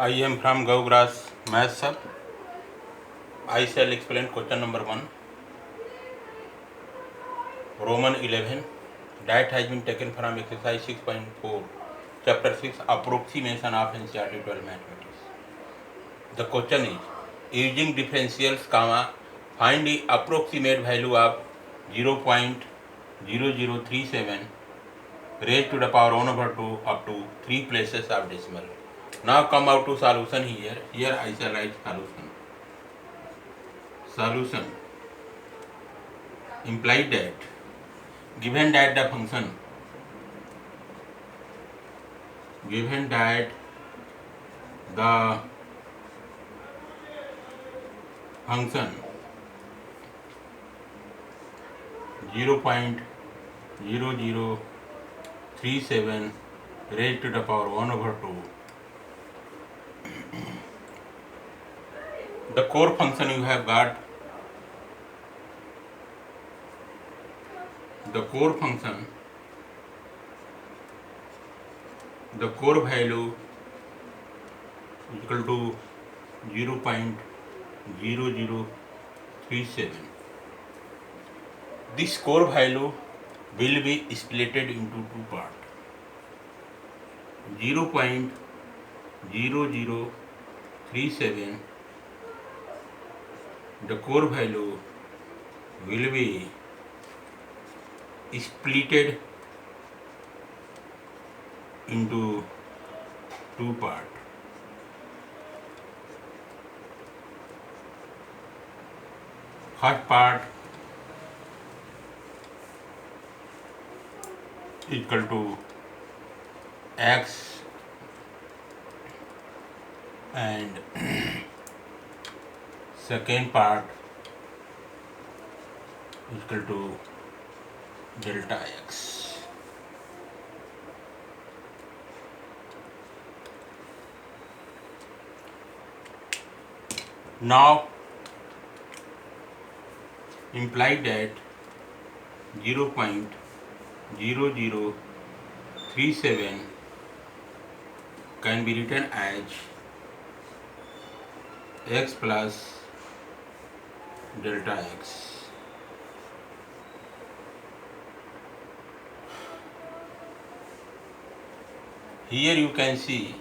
I am from Gaugrass Math Sir. I shall explain question number 1. Roman 11. That has been taken from exercise 6.4, chapter 6, approximation of NCERT 12 mathematics. The question is, using differentials, find the approximate value of 0.0037 raised to the power 1 over 2 up to 3 places of decimal. Now come out to solution here. Here I shall write solution. Solution implied that given that the function 0.0037 raised to the power 1 over 2, the core function you have got, the core function, the core value equal to 0.0037. This core value will be splitted into two parts. 0.0037, the core value will be splitted into two parts. First part equal to x and second part equal to delta x. Now imply that 0.0037 can be written as x plus delta x. Here you can see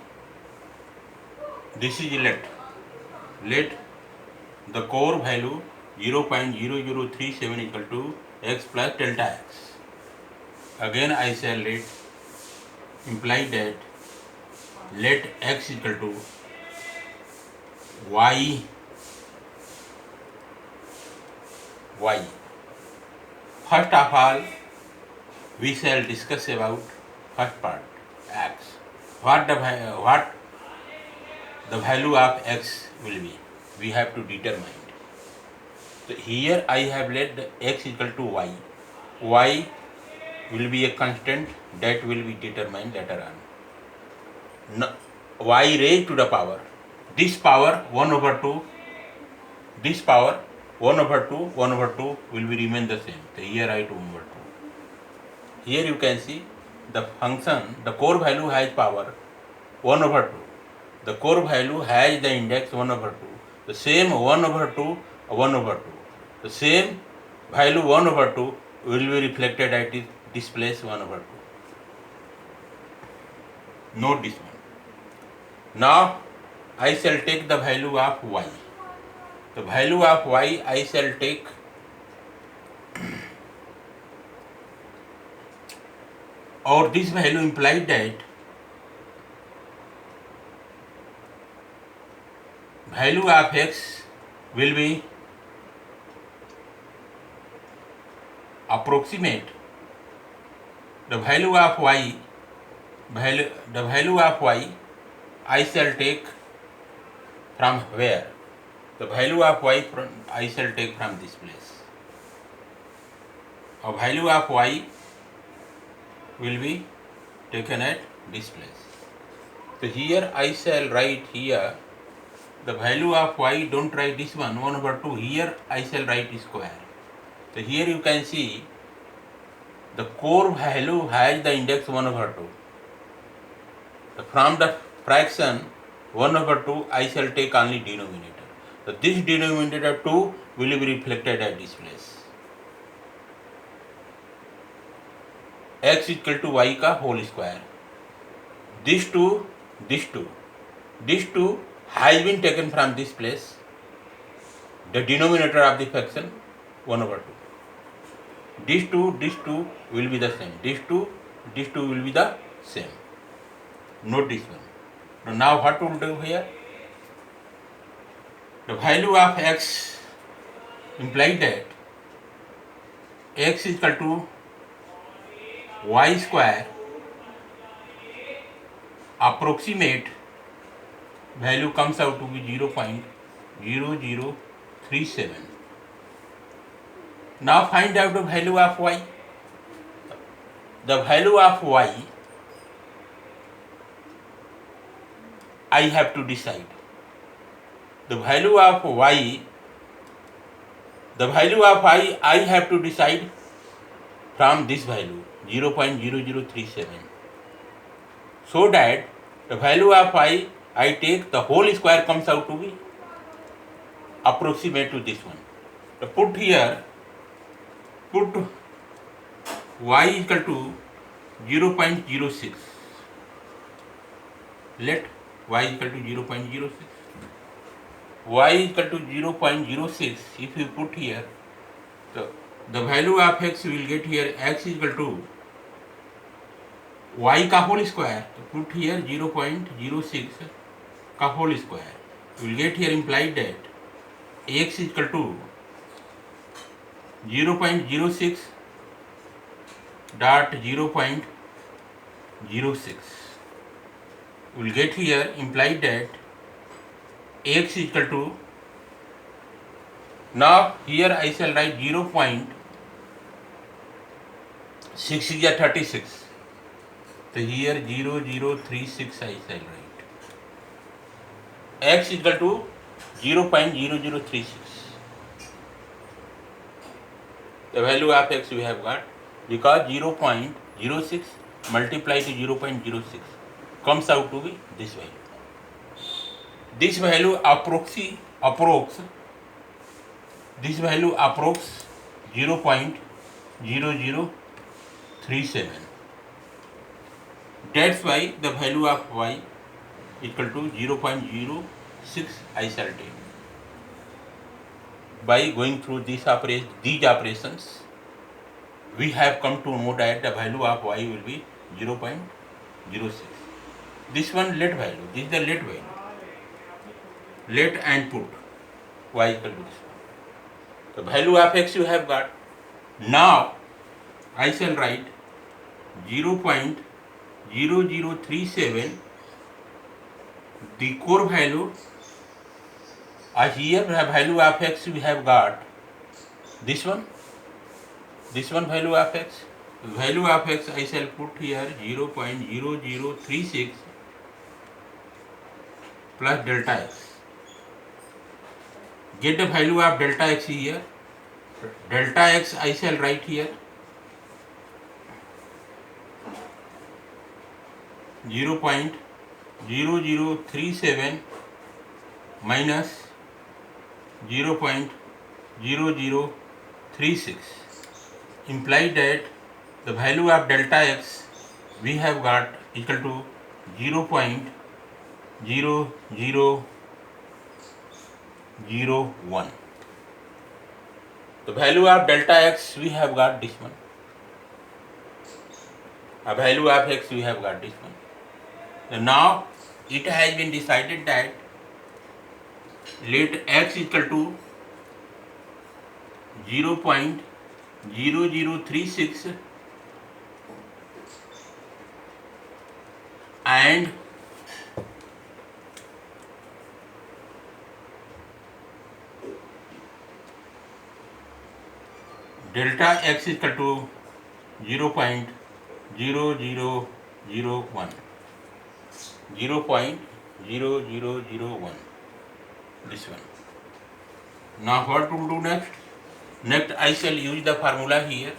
this is let the core value 0.0037 equal to x plus delta x. Again I shall imply that let x equal to y. First of all, we shall discuss about first part, x. What the value of x will be, we have to determine. So here I have let the x equal to y. Y will be a constant that will be determined later on. No, y raised to the power, this power 1 over 2, this power 1 over 2 will be remain the same. So here I 2 over 2. Here you can see the function, the core value has power 1 over 2. The core value has the index 1 over 2. The same 1 over 2, 1 over 2. The same value 1 over 2 will be reflected at this place 1 over 2. Note this one. Now I shall take the value of y. The value of y I shall take or this value implied that value of x will be approximate the value of y, I shall take from where? The value of y I shall take from this place. A value of y will be taken at this place. So here I shall write here the value of y, don't write this one 1 over 2, here I shall write square. So here you can see the core value has the index 1 over 2. So from the fraction 1/2 I shall take only denominator. So this denominator 2 will be reflected at this place. X equal to y का whole square. This 2, this 2. This 2 has been taken from this place. The denominator of the fraction 1/2. This 2 will be the same. This 2 will be the same. Note this one. Now what we'll do here? The value of x implied that x is equal to y square approximate value comes out to be 0.0037. Now find out the value of y. The value of y I have to decide. The value of y I have to decide from this value 0.0037. So that the value of I take the whole square comes out to be approximate to this one. So put y equal to 0.06. Let y equal to 0.06. Y equal to 0.06. If you put here, so the value of x will get here x is equal to y का whole square. So put here 0.06 का whole square. You will get here implied that x is equal to 0.06 dot 0.06. We will get here implied that x is equal to, now here I shall write 0.6 is a 36. So here 0036 I shall write. X is equal to 0.0036. The value of x we have got, because 0.06 multiplied to 0.06 comes out to be this value. This value approx 0.0037. That's why the value of y equal to 0.06 I shall take. By going through these operations, we have come to know that the value of y will be 0.06. This one let value, this is the let value. Let and put y equal to this one. The value of x you have got. Now I shall write 0.0037, the core value. Here value of x we have got this one value of x. Value of x I shall put here 0.0036 plus delta x. Get the value of delta x here. Delta x I shall write here 0.0037 minus 0.0036 implies that the value of delta x we have got equal to 0.0001. The value of delta x we have got this one. A value of x we have got this one. So now it has been decided that let x equal to 0.0036 and delta x is equal to 0.0001. 0.0001. This one. Now what to do next? Next I shall use the formula here.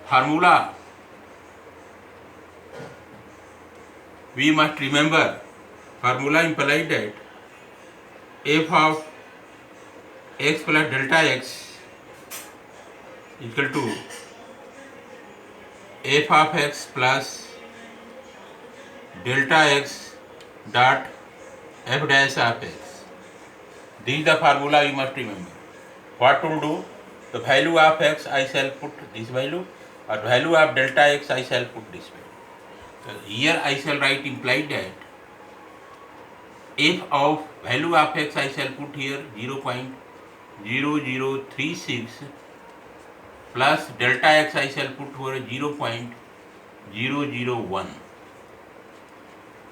Formula we must remember formula implies that f of x plus delta x equal to f of x plus delta x dot f dash of x. This is the formula you must remember. What to do? The value of x I shall put this value, or value of delta x I shall put this value. So here I shall write implied that f of value of x I shall put here 0.0036 plus delta x I shall put here 0.001.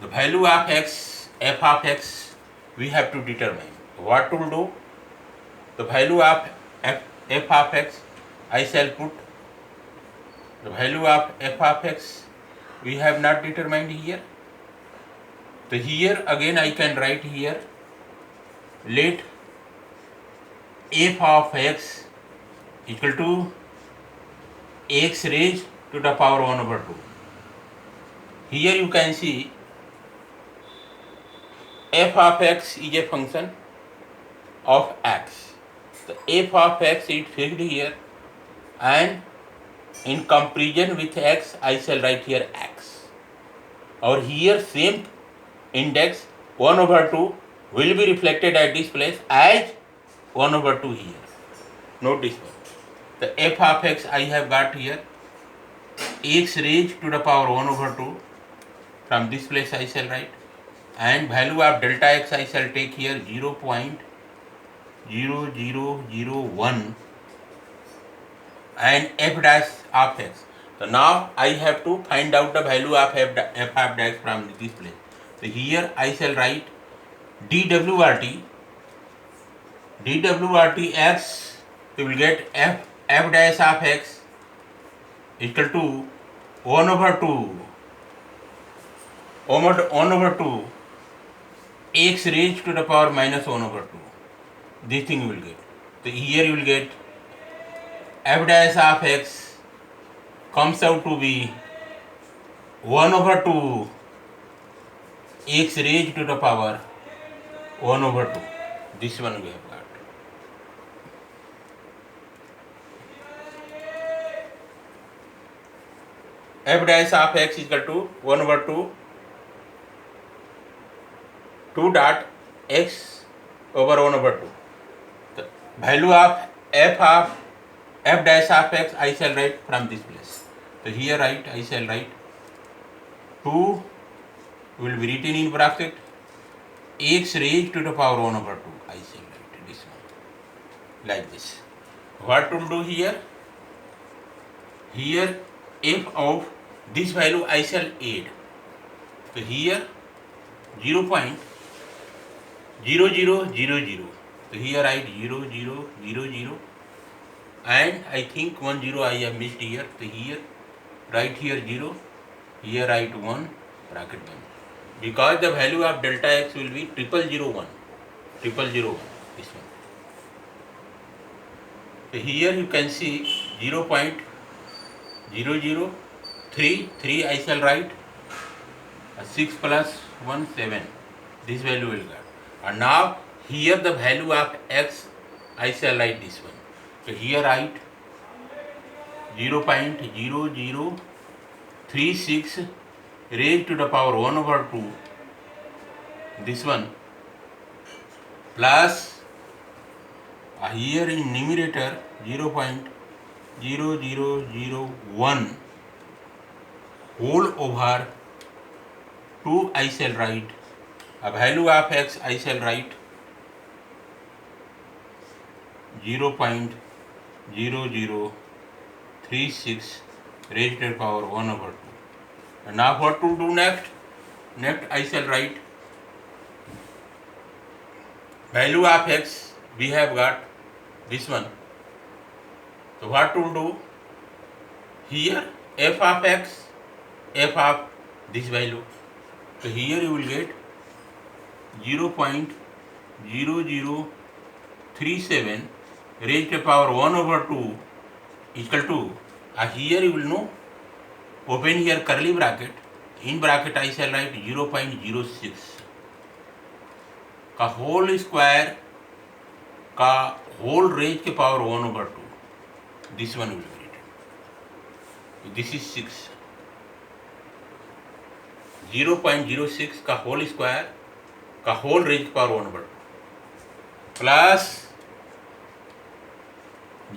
The value of x, f of x, we have to determine. What to do? The value of f of x I shall put the value of f of x we have not determined here. So here again I can write here, let f of x equal to x raised to the power 1 over 2. Here you can see f of x is a function of x. The f of x is fixed here, and in comparison with x I shall write here x. Or here same index 1 over 2 will be reflected at this place as 1 over 2 here. Note this one. The f of x I have got here x raised to the power 1 over 2. From this place I shall write, and value of delta x I shall take here 0.0001 and f dash of x. So now I have to find out the value of f of dash from this place. So here I shall write dwrt x, you will get f dash of x equal to 1 over 2 x raised to the power minus 1 over 2. This thing you will get. So here you will get f dash of x comes out to be 1 over 2 x raised to the power 1 over 2. This one we have got. F dash of x is equal to 1 over 2 dot x over 1 over 2. The value of f dash of x I shall write from this place. So here I shall write 2 will be written in bracket x raised to the power 1 over 2. I shall write this one like this. What to do here? Here f of this value I shall add. So here 0.0000. So here write 0000, and I think 10 I have missed here. So here write here 0, here write 1 bracket 1, because the value of delta x will be 0001. This one. So here you can see 0.0033 I shall write 6 plus 1 7. This value will get. And now here the value of x I shall write this one. So here write 0.0036 raised to the power 1 over 2. This one plus here in numerator 0.0001 whole over 2 I shall write. A value of x I shall write 0.0036 raised to the power 1 over 2. And now what to do next? Next I shall write value of x, we have got this one. So what to do? Here f of x, f of this value. So here you will get 0.0037 raised to the power 1 over 2 equal to, here you will know, open here curly bracket, in bracket I shall write 0.06. का whole square का whole raise के power 1/2. This one will be written. This is 6. 0.06 का whole square का whole raise के power 1/2 plus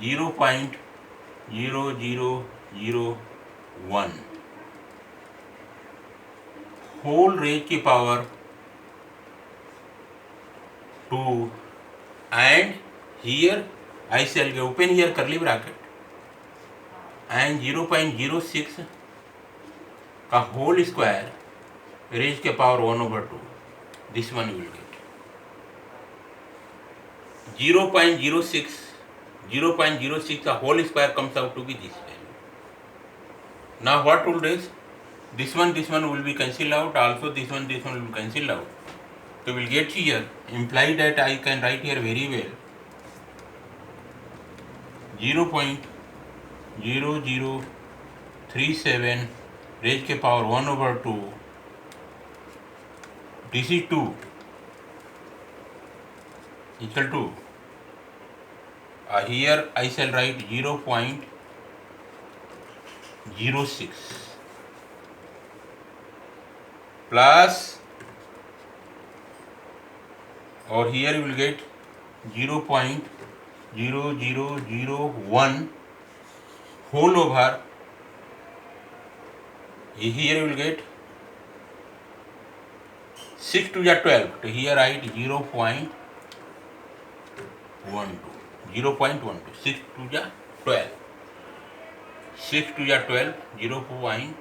0.0001 whole raise की power 2 and here I shall open here curly bracket and 0.06 का whole square raise के power 1/2. This one you will get 0.06 का whole square comes out to be this value. Now what will do is this one will be cancelled out, also this one will be cancelled out. So we will get here imply that I can write here very well 0.0037 raised के power 1/2. This is 2 equal to here I shall write 0.06 plus, or here you will get 0.0001 whole over, here you will get 6 to the 12. So here write 0.12. 6 to the 12. 6 to the 12. 0.12.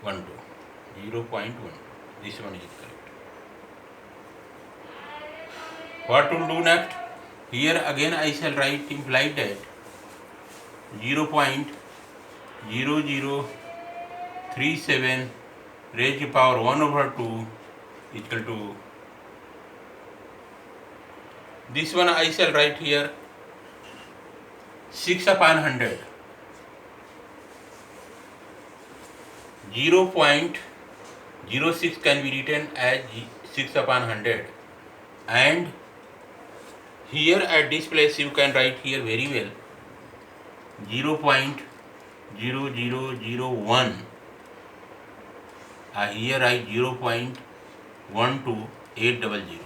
0.12. This one is correct. What to do next? Here again I shall write implied that 0.0037 raised to power 1/2 equal to, this one I shall write here 6/100. 0.06 can be written as 6/100, and here at this place you can write here very well 0.0001. Here write 0.12800.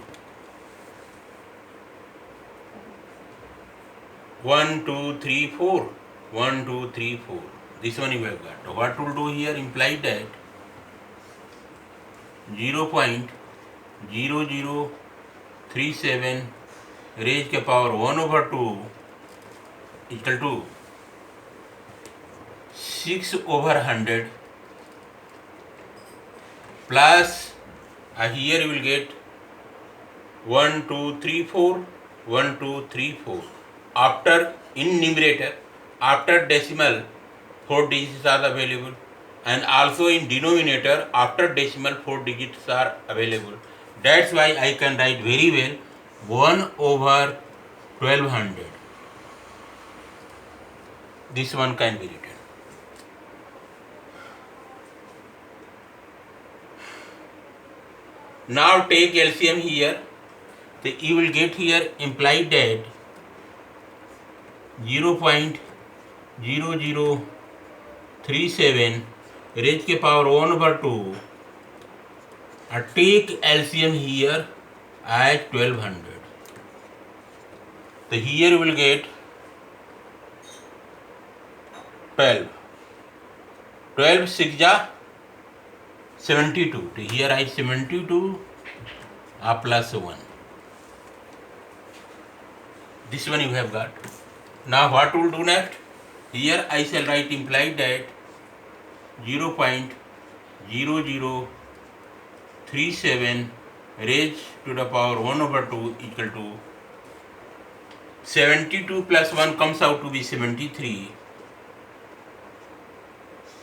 1 2 3 4 1 2 3 4. This one you have got. What to do here? Imply that 0.0037 raised के power 1/2 equal to 6/100 plus here you will get 1 2 3 4 1 2 3 4. After in numerator, after decimal 4 digits are available, and also in denominator after decimal 4 digits are available. That's why I can write very well 1/1200. This one can be written. Now take LCM here. So you will get here implied that 0.0037 raised के power 1/2. Take LCM here as 1200. So here you will get 12. 12 6 ja 72. So here I 72 plus 1. This one you have got. Now what will do next? Here I shall write implied that 0.0037 raised to the power 1/2 equal to 72 plus 1 comes out to be 73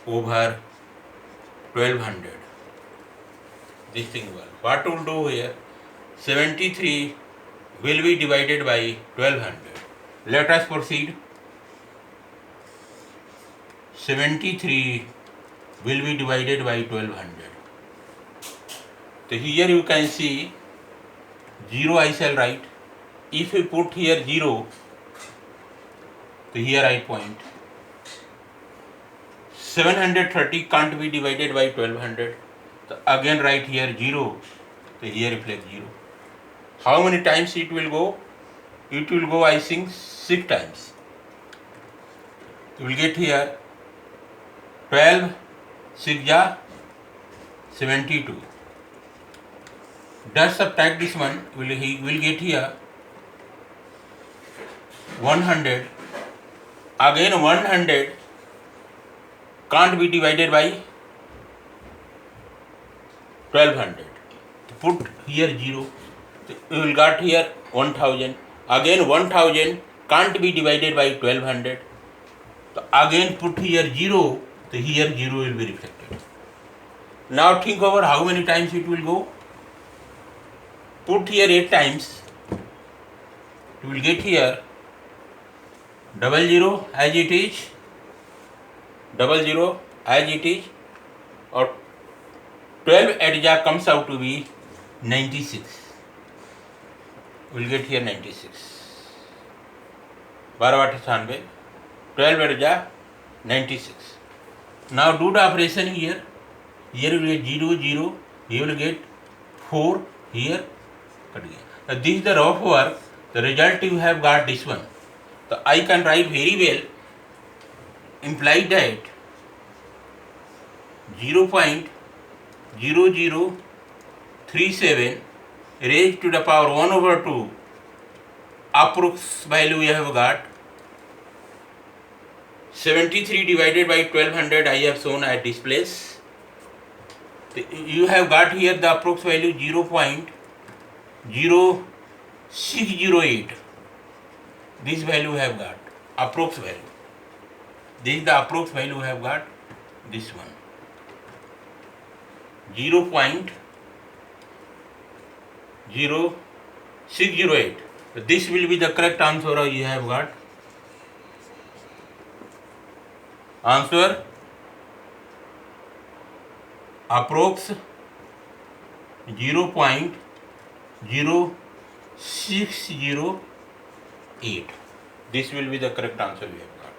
over 1200. This thing was. What to do here? 73 will be divided by 1200. Let us proceed. 73 will be divided by 1200. So So here you can see 0 I shall write. If we put here 0, so here I point. 730 can't be divided by 1200. So again write here 0. So here reflect 0. How many times it will go? It will go, I think, 6 times. You will get here 12, 6 ja 72. Just subtract this one, he will get here 100. Again 100 can't be divided by 1200. Put here 0. So you will get here 1000. Again 1000 can't be divided by 1200. So again put here 0. So here 0 will be reflected. Now think over how many times it will go. Put here 8 times. You will get here 00 as it is, 00 as it is, or 12 adja comes out to be 96. We will get here 96. 12 adja 96. Now do the operation here. Here you will get 0, 0. Here will get 4. Here. This is the rough work. The result you have got this one. So I can write very well, implied that 0.0037 raised to the power 1/2 approx value we have got 73 divided by 1200 I have shown at this place. You have got here the approx value 0.0608. This value we have got, approx value. This is the approx value we have got, this one. 0.0608. This will be the correct answer you have got. Answer approx 0.0608. This will be the correct answer we have got.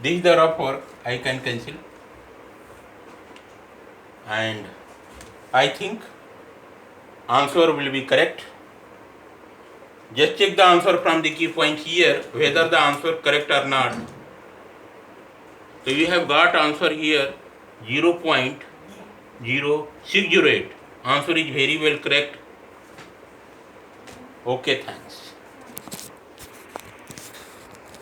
This is the rough work. I can cancel. And I think answer will be correct. Just check the answer from the key point here, whether the answer correct or not. So you have got answer here 0.0608. Answer is very well correct. Okay, thanks.